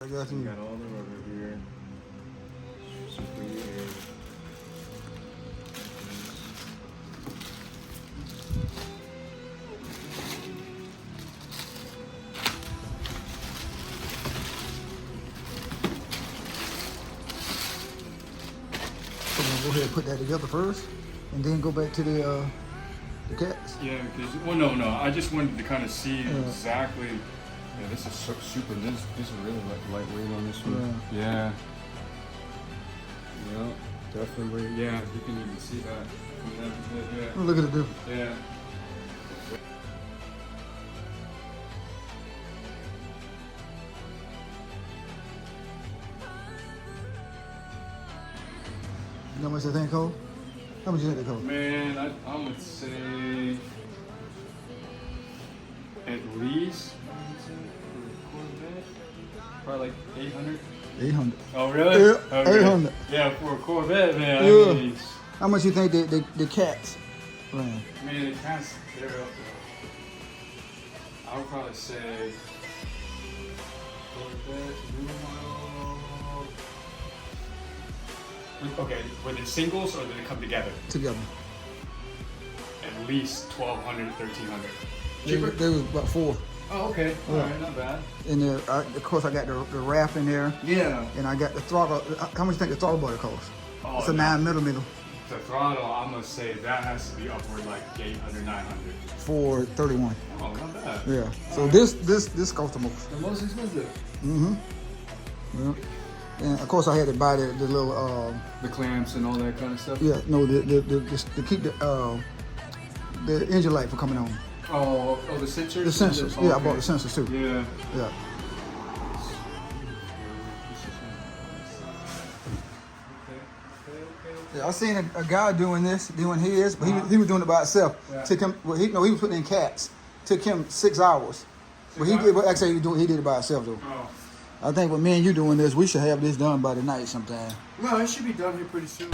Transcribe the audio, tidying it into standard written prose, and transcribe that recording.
I got you. Got all the rubber here. Super weird. So we'll go ahead and put that together first, and then go back to the cats. Yeah, because no. I just wanted to kind of see exactly. Yeah, this is super. This is really lightweight on this one. Yeah. Yeah, definitely. Yeah, you can even see that. Yeah. Oh, look at the difference. Yeah. You know how much that thing cost? How much you think that cost? Man, I would say at least probably like 800. 800. Oh really? Yeah, Okay. 800. Yeah, for a Corvette, man. Yeah. I mean, How much you think the cats ran? man, it kind of they're up there. I would probably say Corvette new model. Okay, were they singles or did they come together? Together. At least 1,200, 1,300. They was about 4. Oh, okay. All right, not bad. And there, of course, I got the wrap in there. Yeah. And I got the throttle. How much you think the throttle body cost? Oh, It's a 9mm. The throttle, I'm gonna say that has to be upward like 800, 900. For 31. Oh, not bad. Yeah. So this cost the most. The most expensive. Mm-hmm. Yeah. And of course, I had to buy the little. The clamps and all that kind of stuff. Yeah. No, to keep the engine light from coming on. Oh, the sensors. The sensors. Oh, Yeah, I okay. bought the sensors too. Yeah. Yeah. Yeah, I seen a guy doing his, but he was doing it by himself. Yeah. Took him. Well, he was putting in cats. Took him 6 hours. But he did. Actually, he did it by himself though. Oh. I think with me and you doing this, we should have this done by the night sometime. No, it should be done here pretty soon.